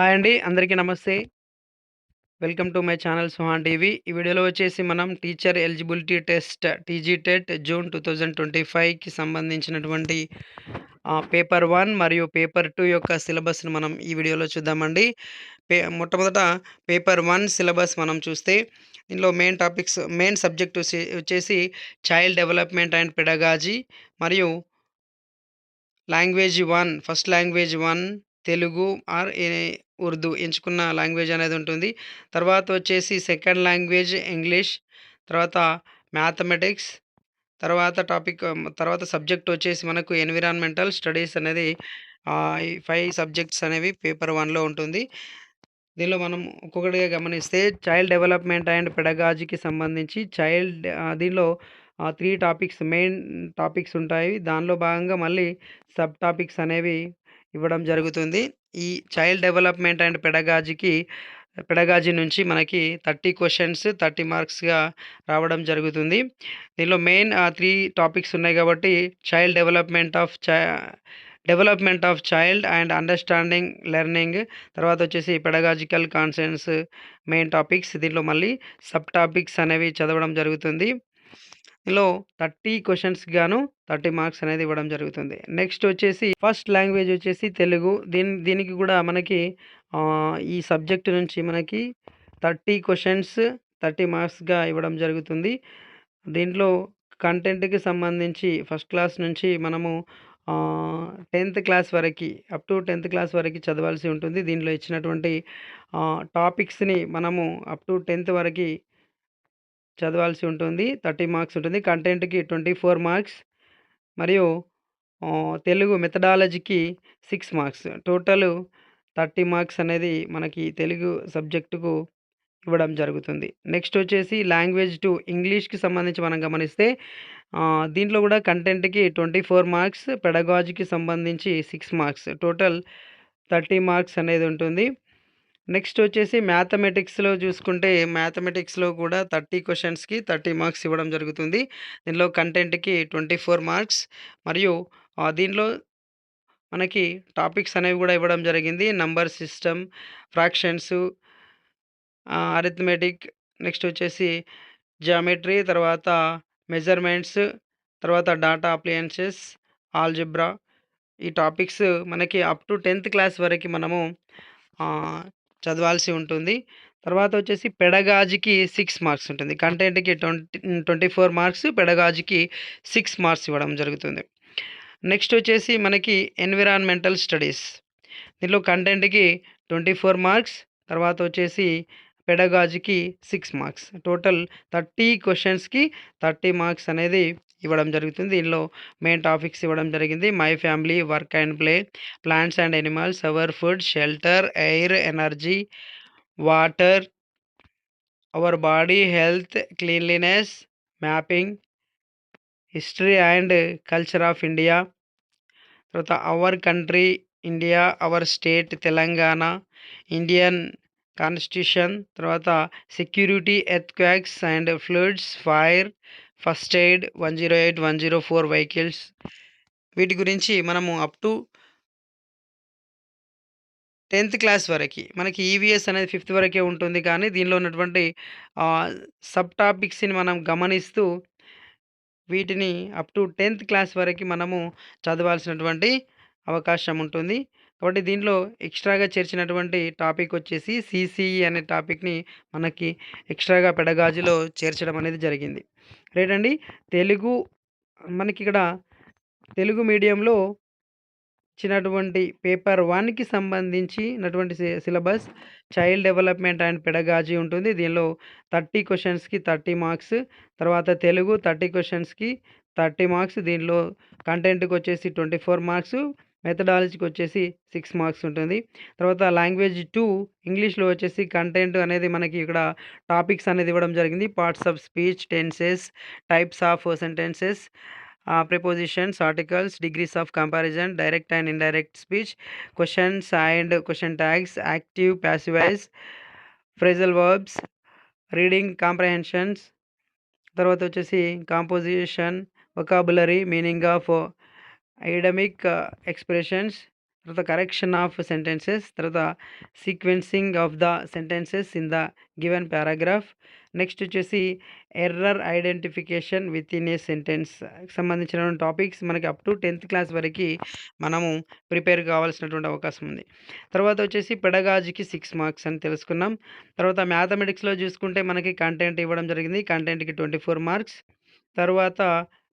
Hi అండి. అందరికీ నమస్తే. Welcome to my channel Suhan TV. ఈ వీడియోలో వచ్చేసి మనం teacher eligibility test TG TET June 2025కి సంబంధించినటువంటి పేపర్ 1 మరియు పేపర్ 2 యొక్క సిలబస్‌ను మనం ఈ వీడియోలో చూద్దామండి. మొట్టమొదట పేపర్ 1 సిలబస్ మనం చూస్తే దీనిలో మెయిన్ సబ్జెక్ట్ వచ్చేసి చైల్డ్ డెవలప్‌మెంట్ అండ్ పెడగాజీ మరియు language 1 first language 1 Telugu or Urdu ఎంచుకున్న లాంగ్వేజ్ అనేది ఉంటుంది. తర్వాత వచ్చేసి సెకండ్ లాంగ్వేజ్ ఇంగ్లీష్, తర్వాత మ్యాథమెటిక్స్, తర్వాత సబ్జెక్ట్ వచ్చేసి మనకు ఎన్విరాన్మెంటల్ స్టడీస్ అనేది ఈ 5 సబ్జెక్ట్స్ అనేవి పేపర్ 1లో ఉంటుంది. దీనిలో మనం ఒక్కొక్కటిగా గమనిస్తే చైల్డ్ డెవలప్‌మెంట్ అండ్ పెడగాజీకి సంబంధించి దీనిలో 3 మెయిన్ టాపిక్స్ ఉంటాయి. దానిలో భాగంగా మళ్ళీ సబ్ టాపిక్స్ అనేవి ఇవ్వడం జరుగుతుంది. ఈ చైల్డ్ డెవలప్‌మెంట్ అండ్ పెడగాజీ నుంచి మనకి 30 క్వెషన్స్ 30 మార్క్స్‌గా రావడం జరుగుతుంది. దీనిలో మెయిన్ 3 టాపిక్స్ ఉన్నాయి కాబట్టి development of child and understanding learning, తర్వాత వచ్చేసి పెడగాజికల్ కాన్సెప్ట్స్ మెయిన్ టాపిక్స్. దీనిలో మళ్ళీ సబ్ టాపిక్స్ అనేవి చదవడం జరుగుతుంది. ఇందులో 30 క్వెషన్స్‌కి గాను 30 మార్క్స్ అనేది ఇవ్వడం జరుగుతుంది. నెక్స్ట్ వచ్చేసి ఫస్ట్ లాంగ్వేజ్ వచ్చేసి తెలుగు. దీనికి కూడా మనకి ఈ సబ్జెక్ట్ నుంచి మనకి 30 క్వెషన్స్ 30 మార్క్స్‌గా ఇవ్వడం జరుగుతుంది. దీంట్లో కంటెంట్‌కి సంబంధించి ఫస్ట్ క్లాస్ నుంచి మనము 10థ్ క్లాస్ వరకి అప్ టు 10థ్ క్లాస్ వరకి చదవాల్సి ఉంటుంది. దీనిలో ఇచ్చినటువంటి టాపిక్స్‌ని మనము అప్ టు 10థ్ వరకి చదవాల్సి ఉంటుంది. 30 మార్క్స్ ఉంటుంది. కంటెంట్‌కి 24 మార్క్స్ మరియు తెలుగు మెథడాలజీకి 6 మార్క్స్. టోటల్ 30 మార్క్స్ అనేది మనకి తెలుగు సబ్జెక్టుకు ఇవ్వడం జరుగుతుంది. నెక్స్ట్ వచ్చేసి లాంగ్వేజ్ 2 ఇంగ్లీష్‌కి సంబంధించి మనం గమనిస్తే దీంట్లో కూడా కంటెంట్‌కి 24 మార్క్స్, పెడగాజీకి సంబంధించి 6 మార్క్స్. టోటల్ 30 మార్క్స్ అనేది ఉంటుంది. నెక్స్ట్ వచ్చేసి మ్యాథమెటిక్స్‌లో చూసుకుంటే మ్యాథమెటిక్స్‌లో కూడా 30 క్వెషన్స్‌కి 30 మార్క్స్ ఇవ్వడం జరుగుతుంది. దీనిలో కంటెంట్‌కి 24 మార్క్స్ మరియు దీనిలో మనకి టాపిక్స్ అనేవి కూడా ఇవ్వడం జరిగింది. Number system, fractions, arithmetic, next వచ్చేసి జియోమెట్రీ, తర్వాత మెజర్మెంట్స్, తర్వాత డాటా అప్లయన్సెస్, ఆల్జీబ్రా. ఈ టాపిక్స్ మనకి అప్ టు 10థ్ క్లాస్ వరకి మనము చదవాల్సి ఉంటుంది. తర్వాత వచ్చేసి పెడగాజీకి 6 మార్క్స్ ఉంటుంది. కంటెంట్‌కి 24 మార్క్స్, పెడగాజీకి 6 మార్క్స్ ఇవ్వడం జరుగుతుంది. నెక్స్ట్ వచ్చేసి మనకి ఎన్విరాన్మెంటల్ స్టడీస్. దీనిలో కంటెంట్‌కి 24 మార్క్స్, తర్వాత వచ్చేసి పెడగాజీకి 6 మార్క్స్. టోటల్ 30 క్వెషన్స్‌కి 30 మార్క్స్ అనేది ఇవ్వడం జరుగుతుంది. దీనిలో మెయిన్ టాపిక్స్ ఇవ్వడం జరిగింది. My family, work and play, plants and animals, our food, shelter, air, energy, water, our body, health, cleanliness, mapping, history and culture of India, తర్వాత our country India, our state Telangana, Indian constitution, తర్వాత security, earthquakes and floods, fire, first aid, 108, 104 vehicles. వీటి గురించి మనము up to 10థ్ class వరకి మనకి EVS అనేది fifth వరకే ఉంటుంది. కానీ దీనిలో ఉన్నటువంటి సబ్ టాపిక్స్‌ని మనం గమనిస్తూ వీటిని అప్ టు 10థ్ క్లాస్ వరకి మనము చదవాల్సినటువంటి అవకాశం ఉంటుంది. కాబట్టి దీనిలో ఎక్స్ట్రాగా చేర్చినటువంటి టాపిక్ వచ్చేసి సీసీఈ అనే టాపిక్‌ని మనకి ఎక్స్ట్రాగా పెడగాజీలో చేర్చడం అనేది జరిగింది. రైట్ అండి. తెలుగు మనకిక్కడ తెలుగు మీడియంలో ఇచ్చినటువంటి పేపర్ 1కి సంబంధించినటువంటి syllabus child development and pedagogy ఉంటుంది. దీనిలో 30 క్వెషన్స్‌కి 30 మార్క్స్. తర్వాత తెలుగు 30 క్వెషన్స్‌కి 30 మార్క్స్. దీనిలో కంటెంట్‌కి వచ్చేసి 24 మార్క్స్. మెథడాలజీకి వచ్చేసి 6 మార్క్స్ ఉంటుంది. తర్వాత లాంగ్వేజ్ 2 ఇంగ్లీష్‌లో వచ్చేసి కంటెంట్ అనేది మనకి ఇక్కడ టాపిక్స్ అనేది ఇవ్వడం జరిగింది. Parts of speech, tenses, types of sentences, prepositions, articles, degrees of comparison, direct and indirect speech, questions and question tags, active, passive voice, phrasal verbs, reading comprehensions, తర్వాత వచ్చేసి composition, vocabulary, meaning of idiomatic expressions, తర్వాత correction of sentences, తర్వాత sequencing of the sentences in the given paragraph. Next వచ్చేసి error identification within a sentence సంబంధించిన topics మనకి up to 10th class వరకు మనము prepare కావాల్సినటువంటి అవకాశం ఉంది. తర్వాత వచ్చేసి పెడగాజీకి 6 మార్క్స్ అని తెలుసుకున్నాం. తర్వాత మ్యాథమెటిక్స్లో చూసుకుంటే మనకి కంటెంట్ ఇవ్వడం జరిగింది. కంటెంట్కి 24 మార్క్స్. తర్వాత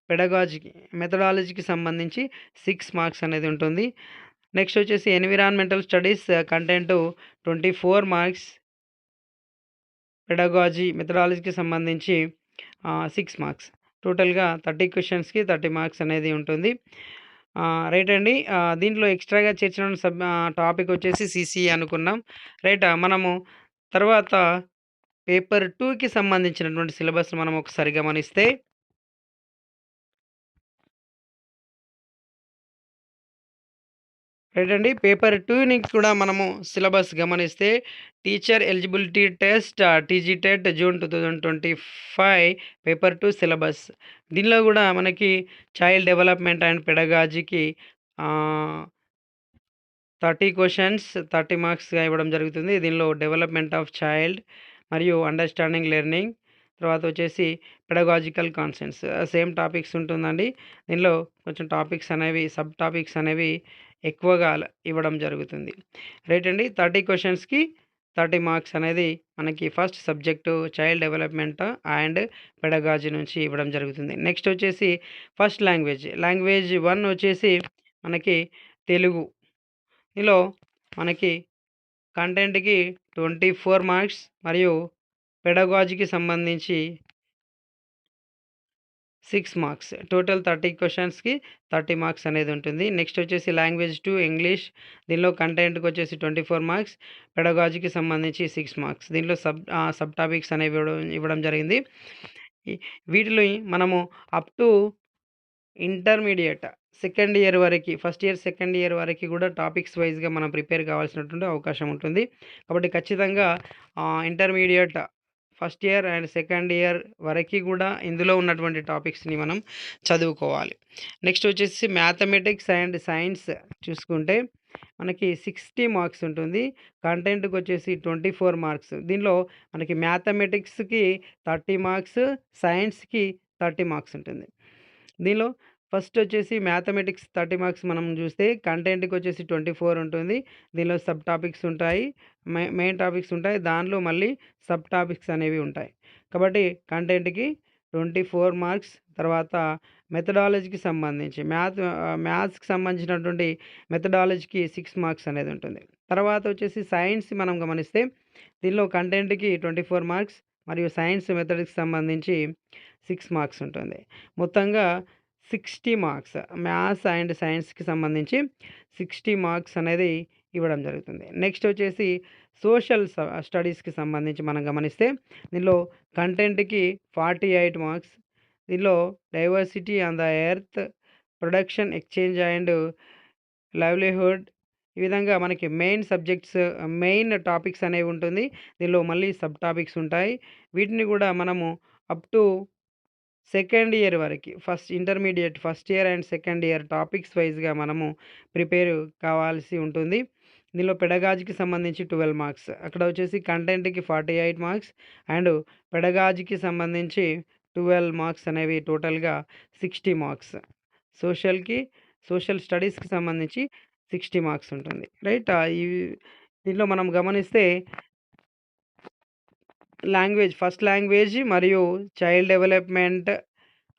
పెడగాజీకి మెథడాలజీకి సంబంధించి 6 మార్క్స్ అనేది ఉంటుంది. నెక్స్ట్ వచ్చేసి environmental studies content 24 marks. Pedagogy మెథడాలజీకి సంబంధించి 6 మార్క్స్. టోటల్గా 30 క్వశ్చన్స్కి 30 మార్క్స్ అనేది ఉంటుంది. రైట్ అండి. దీంట్లో ఎక్స్ట్రాగా చేర్చిన టాపిక్ వచ్చేసి సిసిఈ అనుకున్నాం. రైట్. మనము తర్వాత పేపర్ 2కి సంబంధించినటువంటి సిలబస్ మనం ఒకసారి గమనిస్తే, రైట్ అండి. పేపర్ 2ని కూడా మనము సిలబస్ గమనిస్తే teacher eligibility test TGTET June 2025 paper 2 syllabus. దీనిలో కూడా మనకి చైల్డ్ డెవలప్మెంట్ అండ్ పెడగాజీకి 30 క్వశ్చన్స్ 30 మార్క్స్గా ఇవ్వడం జరుగుతుంది. దీనిలో డెవలప్మెంట్ ఆఫ్ చైల్డ్ మరియు అండర్స్టాండింగ్ లెర్నింగ్, తర్వాత వచ్చేసి పెడగాజికల్ కాన్సెప్ట్స్ సేమ్ టాపిక్స్ ఉంటుందండి. దీనిలో కొంచెం టాపిక్స్ అనేవి సబ్ టాపిక్స్ అనేవి ఎక్కువగా ఇవ్వడం జరుగుతుంది. రైట్ అండి. 30 క్వశ్చన్స్కి 30 మార్క్స్ అనేది మనకి first subject child development and pedagogy నుంచి ఇవ్వడం జరుగుతుంది. నెక్స్ట్ వచ్చేసి ఫస్ట్ లాంగ్వేజ్ 1 వచ్చేసి మనకి తెలుగు. ఇందులో మనకి కంటెంట్కి 24 మార్క్స్ మరియు పెడగాజీకి సంబంధించి 6 మార్క్స్. టోటల్ 30 క్వశ్చన్స్కి 30 మార్క్స్ అనేది ఉంటుంది. నెక్స్ట్ వచ్చేసి లాంగ్వేజ్ 2 ఇంగ్లీష్. దీనిలో కంటెంట్కి వచ్చేసి 24 మార్క్స్, పెడగాజీకి సంబంధించి 6 మార్క్స్. దీనిలో సబ్ టాపిక్స్ అనేవి ఇవ్వడం జరిగింది. వీటిలో మనము up to intermediate second year వరకు, ఫస్ట్ ఇయర్ సెకండ్ ఇయర్ వరకు కూడా టాపిక్స్ వైజ్గా మనం ప్రిపేర్ కావాల్సినటువంటి అవకాశం ఉంటుంది. కాబట్టి ఖచ్చితంగా intermediate first year and second year వరకు కూడా ఇందులో ఉన్నటువంటి టాపిక్స్ని మనం చదువుకోవాలి. నెక్స్ట్ వచ్చేసి మ్యాథమెటిక్స్ అండ్ సైన్స్ చూసుకుంటే మనకి 60 మార్క్స్ ఉంటుంది. కంటెంట్కి వచ్చేసి 24 మార్క్స్. దీనిలో మనకి మ్యాథమెటిక్స్కి 30 మార్క్స్, సైన్స్కి 30 మార్క్స్ ఉంటుంది. దీనిలో ఫస్ట్ వచ్చేసి మ్యాథమెటిక్స్ 30 మార్క్స్ మనం చూస్తే కంటెంట్కి వచ్చేసి 24 ఉంటుంది. దీనిలో సబ్ టాపిక్స్ ఉంటాయి, మెయిన్ టాపిక్స్ ఉంటాయి, దానిలో మళ్ళీ సబ్ టాపిక్స్ అనేవి ఉంటాయి. కాబట్టి కంటెంట్కి 24 మార్క్స్. తర్వాత మెథడాలజీకి సంబంధించి మ్యాథ్స్కి సంబంధించినటువంటి మెథడాలజీకి 6 మార్క్స్ అనేది ఉంటుంది. తర్వాత వచ్చేసి సైన్స్ మనం గమనిస్తే దీనిలో కంటెంట్కి 24 మార్క్స్ మరియు సైన్స్ మెథడ్కి సంబంధించి 6 మార్క్స్ ఉంటుంది. మొత్తంగా 60 మార్క్స్ మ్యాథ్స్ అండ్ సైన్స్కి సంబంధించి 60 మార్క్స్ అనేది ఇవ్వడం జరుగుతుంది. నెక్స్ట్ వచ్చేసి సోషల్ స్టడీస్కి సంబంధించి మనం గమనిస్తే దీనిలో కంటెంట్కి 48 మార్క్స్. దీనిలో diversity on the earth, production, exchange and livelihood, ఈ విధంగా మనకి మెయిన్ టాపిక్స్ అనేవి ఉంటుంది. దీనిలో మళ్ళీ సబ్ టాపిక్స్ ఉంటాయి. వీటిని కూడా మనము అప్ టు సెకండ్ ఇయర్ వరకు intermediate first year and second year topics వైజ్గా మనము ప్రిపేర్ కావాల్సి ఉంటుంది. దీనిలో పెడగాజీకి సంబంధించి 12 మార్క్స్, అక్కడ వచ్చేసి కంటెంట్కి 48 మార్క్స్ అండ్ పెడగాజీకి సంబంధించి 12 మార్క్స్ అనేవి టోటల్గా 60 మార్క్స్. సోషల్ స్టడీస్కి సంబంధించి 60 మార్క్స్ ఉంటుంది. రైట్. దీనిలో మనం గమనిస్తే ఫస్ట్ లాంగ్వేజ్ మరియు చైల్డ్ డెవలప్మెంట్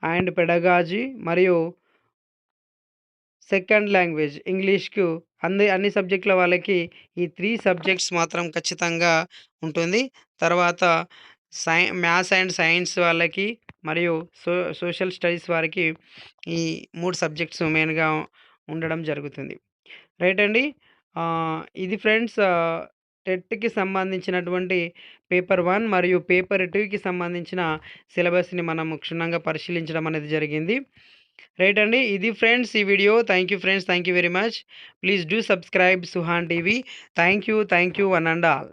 అండ్ పెడగాజీ మరియు సెకండ్ లాంగ్వేజ్ ఇంగ్లీష్కు అన్ని సబ్జెక్టుల వాళ్ళకి ఈ 3 సబ్జెక్ట్స్ మాత్రం ఖచ్చితంగా ఉంటుంది. తర్వాత మ్యాథ్స్ అండ్ సైన్స్ వాళ్ళకి మరియు సోషల్ స్టడీస్ వారికి ఈ 3 సబ్జెక్ట్స్ మెయిన్గా ఉండడం జరుగుతుంది. రైట్ అండి. ఇది ఫ్రెండ్స్ టెట్కి సంబంధించినటువంటి పేపర్ 1 మరియు పేపర్ 2కి సంబంధించిన సిలబస్ని మనం క్షుణ్ణంగా పరిశీలించడం అనేది జరిగింది. రైట్ అండి. ఇది ఫ్రెండ్స్ ఈ video. Thank you friends. Thank you very much. Please do subscribe Suhan TV. Thank you one and all.